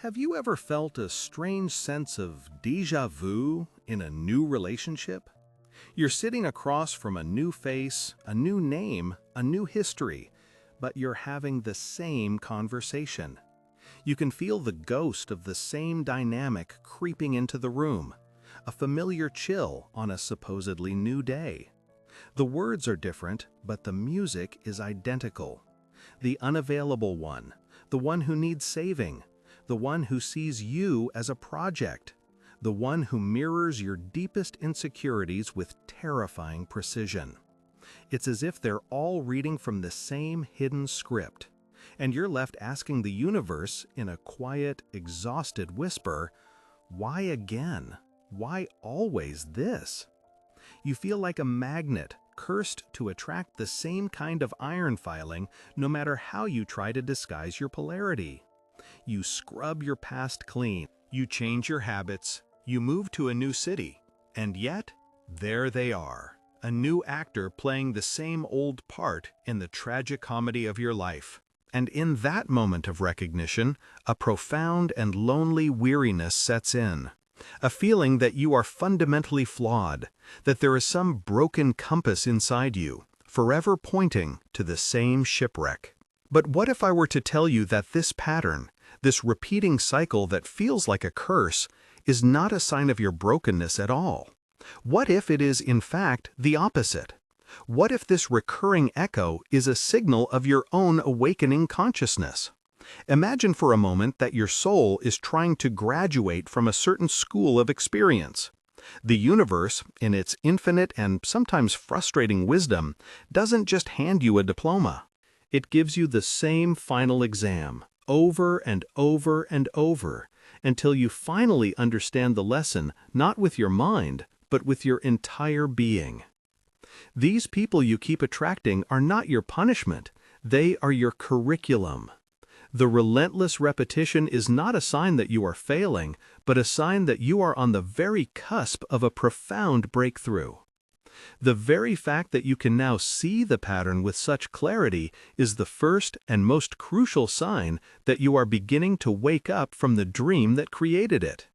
Have you ever felt a strange sense of déjà vu in a new relationship? You're sitting across from a new face, a new name, a new history, but you're having the same conversation. You can feel the ghost of the same dynamic creeping into the room, a familiar chill on a supposedly new day. The words are different, but the music is identical. The unavailable one, the one who needs saving, the one who sees you as a project, the one who mirrors your deepest insecurities with terrifying precision. It's as if they're all reading from the same hidden script, and you're left asking the universe in a quiet, exhausted whisper, "Why again? Why always this?" You feel like a magnet, cursed to attract the same kind of iron filing no matter how you try to disguise your polarity. You scrub your past clean, you change your habits, you move to a new city, and yet, there they are, a new actor playing the same old part in the tragic comedy of your life. And in that moment of recognition, a profound and lonely weariness sets in. A feeling that you are fundamentally flawed, that there is some broken compass inside you, forever pointing to the same shipwreck. But what if I were to tell you that this pattern, this repeating cycle that feels like a curse, is not a sign of your brokenness at all? What if it is, in fact, the opposite? What if this recurring echo is a signal of your own awakening consciousness? Imagine for a moment that your soul is trying to graduate from a certain school of experience. The universe, in its infinite and sometimes frustrating wisdom, doesn't just hand you a diploma. It gives you the same final exam, over and over and over, until you finally understand the lesson not with your mind, but with your entire being. These people you keep attracting are not your punishment, they are your curriculum. The relentless repetition is not a sign that you are failing, but a sign that you are on the very cusp of a profound breakthrough. The very fact that you can now see the pattern with such clarity is the first and most crucial sign that you are beginning to wake up from the dream that created it.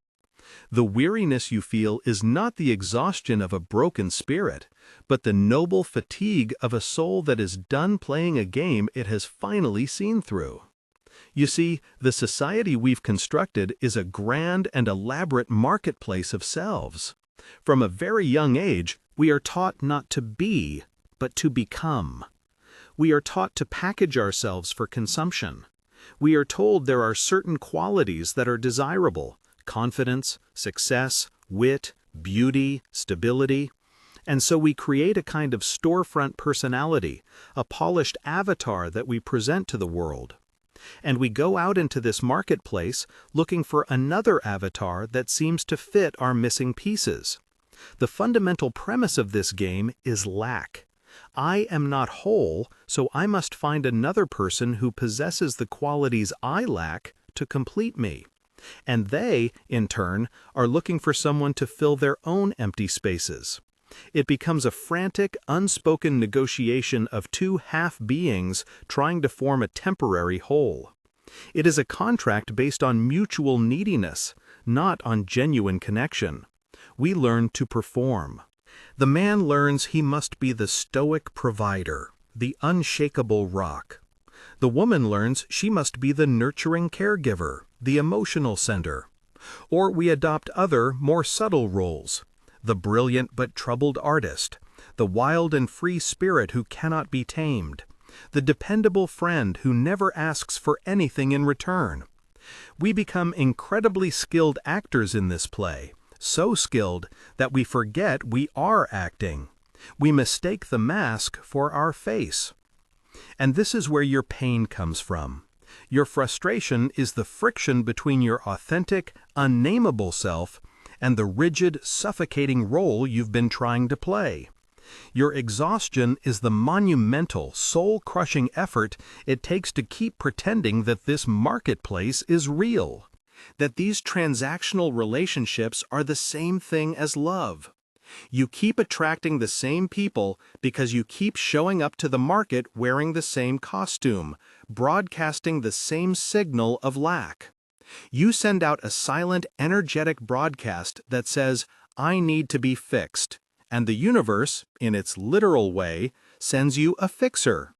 The weariness you feel is not the exhaustion of a broken spirit, but the noble fatigue of a soul that is done playing a game it has finally seen through. You see, the society we've constructed is a grand and elaborate marketplace of selves. From a very young age, we are taught not to be, but to become. We are taught to package ourselves for consumption. We are told there are certain qualities that are desirable: confidence, success, wit, beauty, stability. And so we create a kind of storefront personality, a polished avatar that we present to the world. And we go out into this marketplace looking for another avatar that seems to fit our missing pieces. The fundamental premise of this game is lack. I am not whole, so I must find another person who possesses the qualities I lack to complete me. And they, in turn, are looking for someone to fill their own empty spaces. It becomes a frantic, unspoken negotiation of two half-beings trying to form a temporary whole. It is a contract based on mutual neediness, not on genuine connection. We learn to perform. The man learns he must be the stoic provider, the unshakable rock. The woman learns she must be the nurturing caregiver, the emotional center. Or we adopt other, more subtle roles: the brilliant but troubled artist, the wild and free spirit who cannot be tamed, the dependable friend who never asks for anything in return. We become incredibly skilled actors in this play, so skilled that we forget we are acting. We mistake the mask for our face. And this is where your pain comes from. Your frustration is the friction between your authentic, unnameable self and the rigid, suffocating role you've been trying to play. Your exhaustion is the monumental, soul-crushing effort it takes to keep pretending that this marketplace is real, that these transactional relationships are the same thing as love. You keep attracting the same people because you keep showing up to the market wearing the same costume, broadcasting the same signal of lack. You send out a silent, energetic broadcast that says, "I need to be fixed," and the universe, in its literal way, sends you a fixer.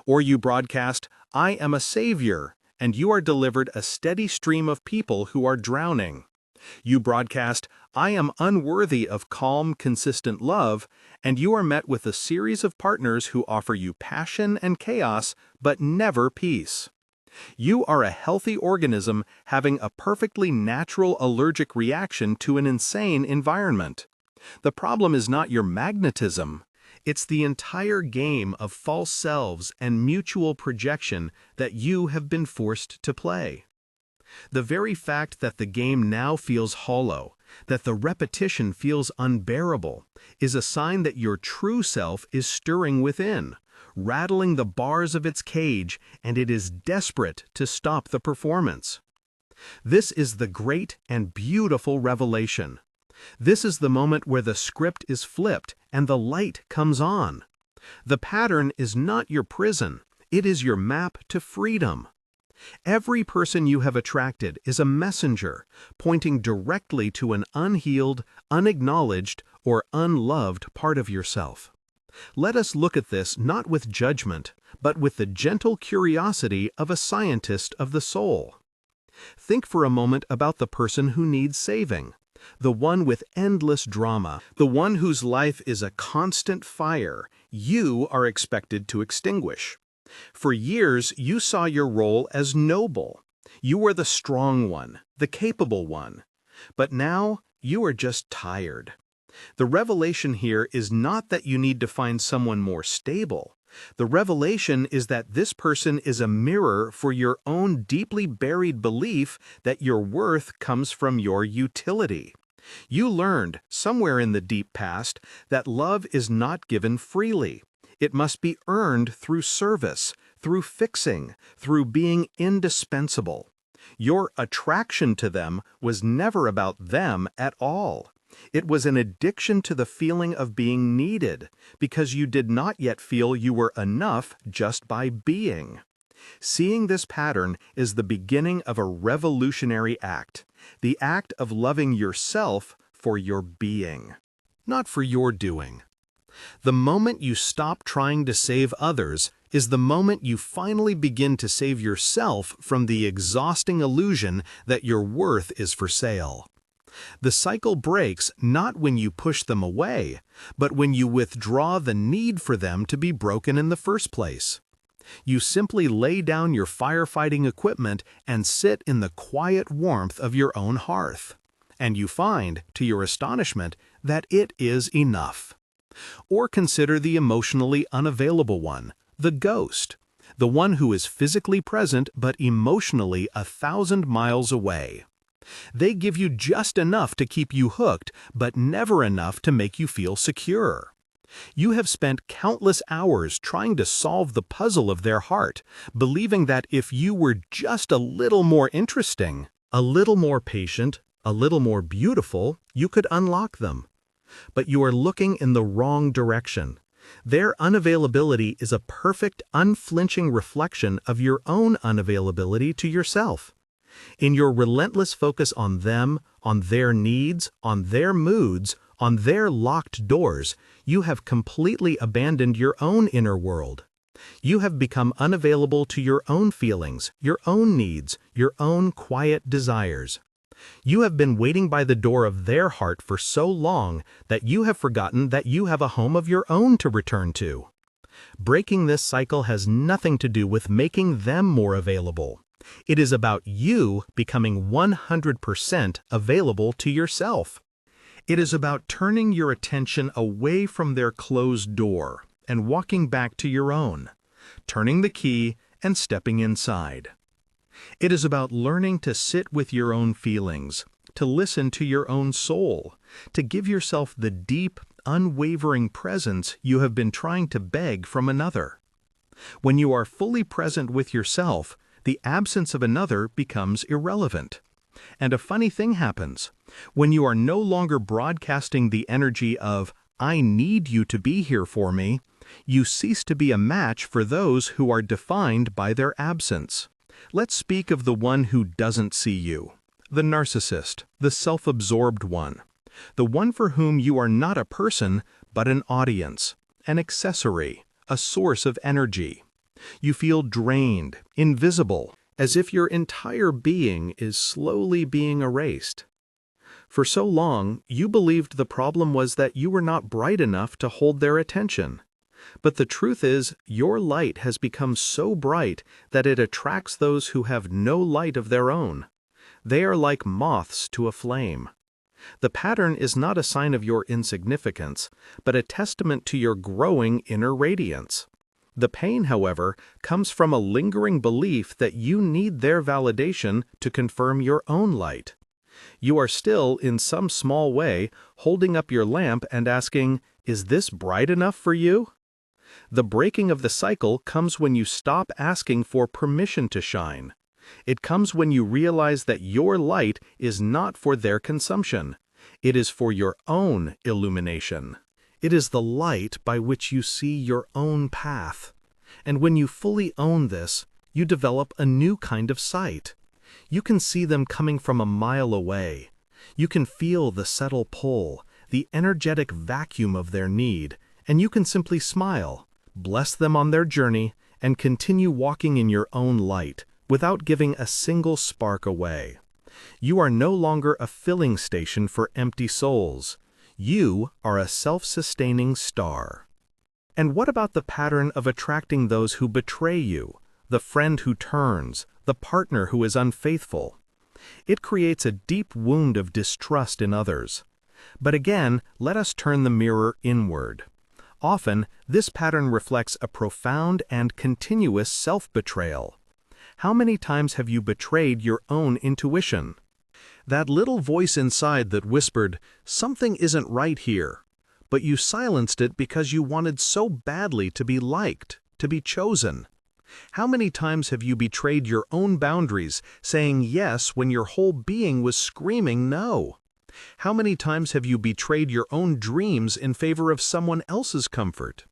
Or you broadcast, "I am a savior," and you are delivered a steady stream of people who are drowning. You broadcast, "I am unworthy of calm, consistent love," and you are met with a series of partners who offer you passion and chaos, but never peace. You are a healthy organism having a perfectly natural allergic reaction to an insane environment. The problem is not your magnetism. It's the entire game of false selves and mutual projection that you have been forced to play. The very fact that the game now feels hollow, that the repetition feels unbearable, is a sign that your true self is stirring within, rattling the bars of its cage, and it is desperate to stop the performance. This is the great and beautiful revelation. This is the moment where the script is flipped and the light comes on. The pattern is not your prison, it is your map to freedom. Every person you have attracted is a messenger, pointing directly to an unhealed, unacknowledged, or unloved part of yourself. Let us look at this not with judgment, but with the gentle curiosity of a scientist of the soul. Think for a moment about the person who needs saving, the one with endless drama, the one whose life is a constant fire you are expected to extinguish. For years, you saw your role as noble. You were the strong one, the capable one. But now, you are just tired. The revelation here is not that you need to find someone more stable. The revelation is that this person is a mirror for your own deeply buried belief that your worth comes from your utility. You learned, somewhere in the deep past, that love is not given freely. It must be earned through service, through fixing, through being indispensable. Your attraction to them was never about them at all. It was an addiction to the feeling of being needed, because you did not yet feel you were enough just by being. Seeing this pattern is the beginning of a revolutionary act, the act of loving yourself for your being, not for your doing. The moment you stop trying to save others is the moment you finally begin to save yourself from the exhausting illusion that your worth is for sale. The cycle breaks not when you push them away, but when you withdraw the need for them to be broken in the first place. You simply lay down your firefighting equipment and sit in the quiet warmth of your own hearth. And you find, to your astonishment, that it is enough. Or consider the emotionally unavailable one, the ghost, the one who is physically present but emotionally 1,000 miles away. They give you just enough to keep you hooked, but never enough to make you feel secure. You have spent countless hours trying to solve the puzzle of their heart, believing that if you were just a little more interesting, a little more patient, a little more beautiful, you could unlock them. But you are looking in the wrong direction. Their unavailability is a perfect, unflinching reflection of your own unavailability to yourself. In your relentless focus on them, on their needs, on their moods, on their locked doors, you have completely abandoned your own inner world. You have become unavailable to your own feelings, your own needs, your own quiet desires. You have been waiting by the door of their heart for so long that you have forgotten that you have a home of your own to return to. Breaking this cycle has nothing to do with making them more available. It is about you becoming 100% available to yourself. It is about turning your attention away from their closed door and walking back to your own, turning the key and stepping inside. It is about learning to sit with your own feelings, to listen to your own soul, to give yourself the deep, unwavering presence you have been trying to beg from another. When you are fully present with yourself, the absence of another becomes irrelevant. And a funny thing happens. When you are no longer broadcasting the energy of, "I need you to be here for me," you cease to be a match for those who are defined by their absence. Let's speak of the one who doesn't see you, the narcissist, the self-absorbed one, the one for whom you are not a person, but an audience, an accessory, a source of energy. You feel drained, invisible, as if your entire being is slowly being erased. For so long, you believed the problem was that you were not bright enough to hold their attention. But the truth is, your light has become so bright that it attracts those who have no light of their own. They are like moths to a flame. The pattern is not a sign of your insignificance, but a testament to your growing inner radiance. The pain, however, comes from a lingering belief that you need their validation to confirm your own light. You are still, in some small way, holding up your lamp and asking, "Is this bright enough for you?" The breaking of the cycle comes when you stop asking for permission to shine. It comes when you realize that your light is not for their consumption. It is for your own illumination. It is the light by which you see your own path. And when you fully own this, you develop a new kind of sight. You can see them coming from a mile away. You can feel the subtle pull, the energetic vacuum of their need, and you can simply smile, bless them on their journey, and continue walking in your own light, without giving a single spark away. You are no longer a filling station for empty souls. You are a self-sustaining star. And what about the pattern of attracting those who betray you, the friend who turns, the partner who is unfaithful? It creates a deep wound of distrust in others. But again, let us turn the mirror inward. Often, this pattern reflects a profound and continuous self-betrayal. How many times have you betrayed your own intuition? That little voice inside that whispered, "Something isn't right here," but you silenced it because you wanted so badly to be liked, to be chosen. How many times have you betrayed your own boundaries, saying yes when your whole being was screaming no? How many times have you betrayed your own dreams in favor of someone else's comfort?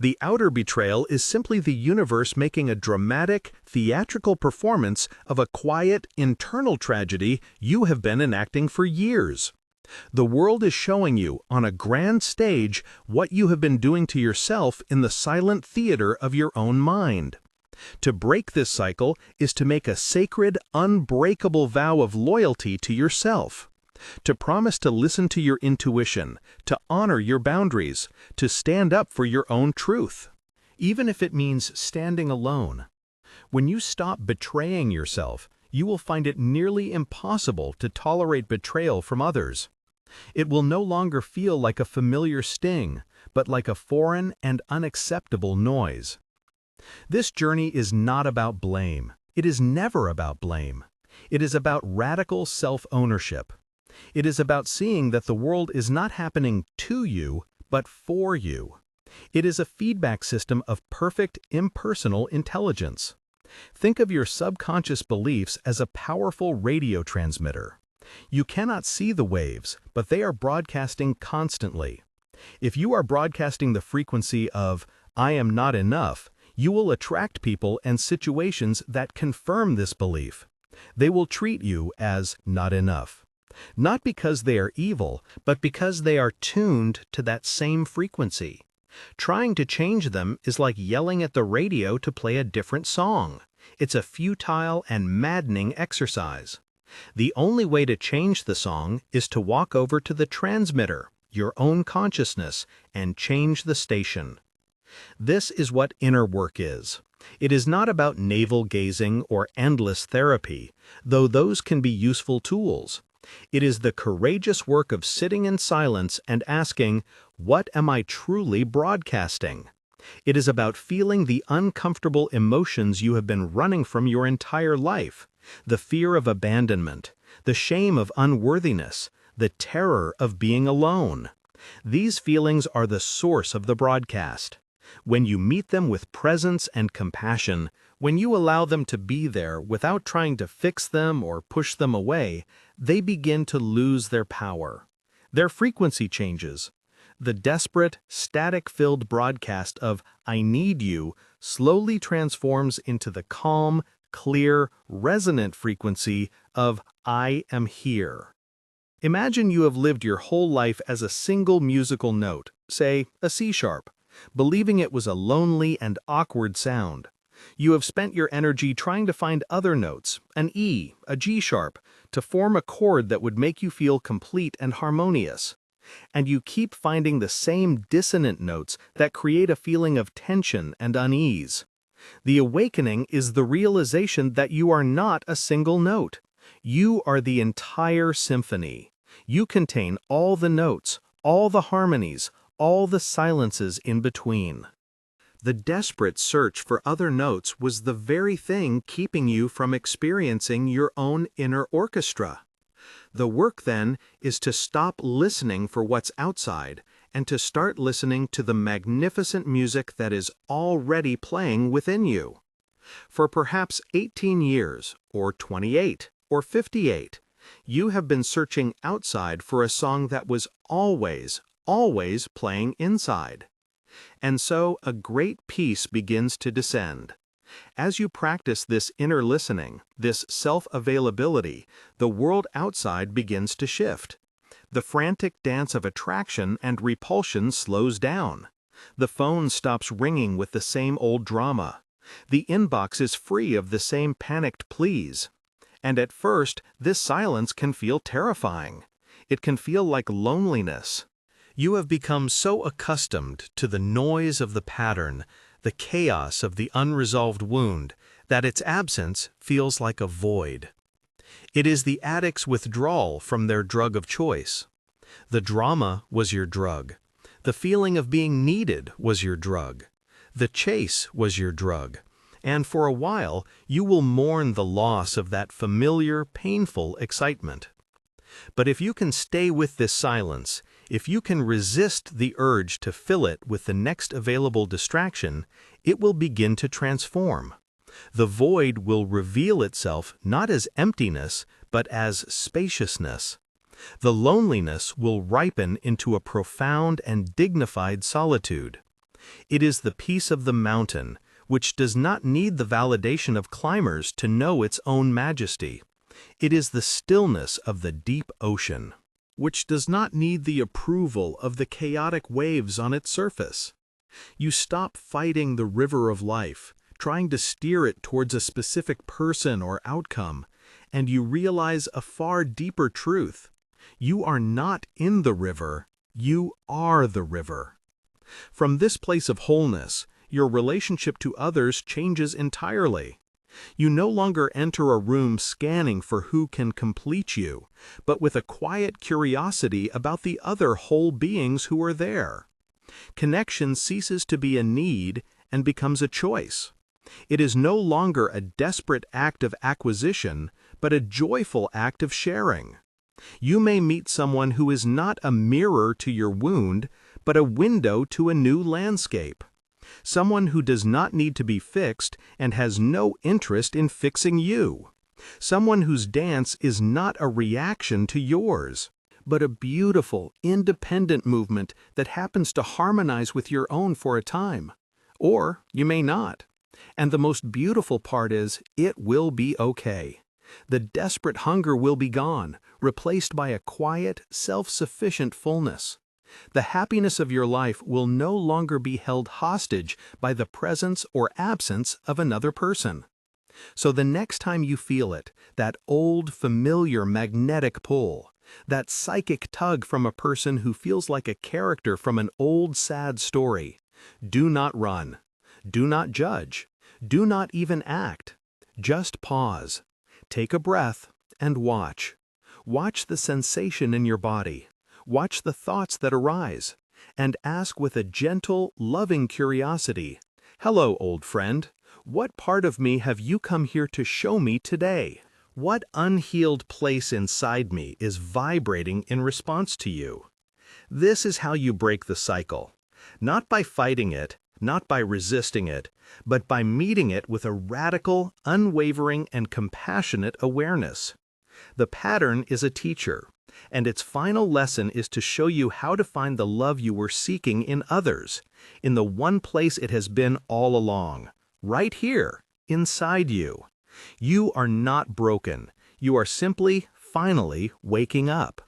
The outer betrayal is simply the universe making a dramatic, theatrical performance of a quiet, internal tragedy you have been enacting for years. The world is showing you, on a grand stage, what you have been doing to yourself in the silent theater of your own mind. To break this cycle is to make a sacred, unbreakable vow of loyalty to yourself. To promise to listen to your intuition, to honor your boundaries, to stand up for your own truth, even if it means standing alone. When you stop betraying yourself, you will find it nearly impossible to tolerate betrayal from others. It will no longer feel like a familiar sting, but like a foreign and unacceptable noise. This journey is not about blame. It is never about blame. It is about radical self-ownership. It is about seeing that the world is not happening to you, but for you. It is a feedback system of perfect, impersonal intelligence. Think of your subconscious beliefs as a powerful radio transmitter. You cannot see the waves, but they are broadcasting constantly. If you are broadcasting the frequency of, "I am not enough," you will attract people and situations that confirm this belief. They will treat you as not enough. Not because they are evil, but because they are tuned to that same frequency. Trying to change them is like yelling at the radio to play a different song. It's a futile and maddening exercise. The only way to change the song is to walk over to the transmitter, your own consciousness, and change the station. This is what inner work is. It is not about navel-gazing or endless therapy, though those can be useful tools. It is the courageous work of sitting in silence and asking, "What am I truly broadcasting?" It is about feeling the uncomfortable emotions you have been running from your entire life, the fear of abandonment, the shame of unworthiness, the terror of being alone. These feelings are the source of the broadcast. When you meet them with presence and compassion, when you allow them to be there without trying to fix them or push them away, they begin to lose their power. Their frequency changes. The desperate, static-filled broadcast of "I need you" slowly transforms into the calm, clear, resonant frequency of "I am here." Imagine you have lived your whole life as a single musical note, say a C sharp, believing it was a lonely and awkward sound. You have spent your energy trying to find other notes, an E, a G sharp, to form a chord that would make you feel complete and harmonious. And you keep finding the same dissonant notes that create a feeling of tension and unease. The awakening is the realization that you are not a single note. You are the entire symphony. You contain all the notes, all the harmonies, all the silences in between. The desperate search for other notes was the very thing keeping you from experiencing your own inner orchestra. The work, then, is to stop listening for what's outside and to start listening to the magnificent music that is already playing within you. For perhaps 18 years, or 28, or 58, you have been searching outside for a song that was always playing inside. And so a great peace begins to descend. As you practice this inner listening, this self-availability, the world outside begins to shift. The frantic dance of attraction and repulsion slows down. The phone stops ringing with the same old drama. The inbox is free of the same panicked pleas. And at first, this silence can feel terrifying. It can feel like loneliness. You have become so accustomed to the noise of the pattern, the chaos of the unresolved wound, that its absence feels like a void. It is the addict's withdrawal from their drug of choice. The drama was your drug. The feeling of being needed was your drug. The chase was your drug. And for a while, you will mourn the loss of that familiar, painful excitement. But if you can stay with this silence, if you can resist the urge to fill it with the next available distraction, it will begin to transform. The void will reveal itself not as emptiness, but as spaciousness. The loneliness will ripen into a profound and dignified solitude. It is the peace of the mountain, which does not need the validation of climbers to know its own majesty. It is the stillness of the deep ocean, which does not need the approval of the chaotic waves on its surface. You stop fighting the river of life, trying to steer it towards a specific person or outcome, and you realize a far deeper truth. You are not in the river, you are the river. From this place of wholeness, your relationship to others changes entirely. You no longer enter a room scanning for who can complete you, but with a quiet curiosity about the other whole beings who are there. Connection ceases to be a need and becomes a choice. It is no longer a desperate act of acquisition, but a joyful act of sharing. You may meet someone who is not a mirror to your wound, but a window to a new landscape. Someone who does not need to be fixed and has no interest in fixing you. Someone whose dance is not a reaction to yours, but a beautiful, independent movement that happens to harmonize with your own for a time. Or you may not. And the most beautiful part is, it will be okay. The desperate hunger will be gone, replaced by a quiet, self-sufficient fullness. The happiness of your life will no longer be held hostage by the presence or absence of another person. So the next time you feel it, that old, familiar magnetic pull, that psychic tug from a person who feels like a character from an old, sad story, do not run. Do not judge. Do not even act. Just pause. Take a breath and watch. Watch the sensation in your body. Watch the thoughts that arise, and ask with a gentle, loving curiosity, "Hello, old friend. What part of me have you come here to show me today? What unhealed place inside me is vibrating in response to you?" This is how you break the cycle. Not by fighting it, not by resisting it, but by meeting it with a radical, unwavering, and compassionate awareness. The pattern is a teacher, and its final lesson is to show you how to find the love you were seeking in others, in the one place it has been all along, right here, inside you. You are not broken. You are simply, finally, waking up.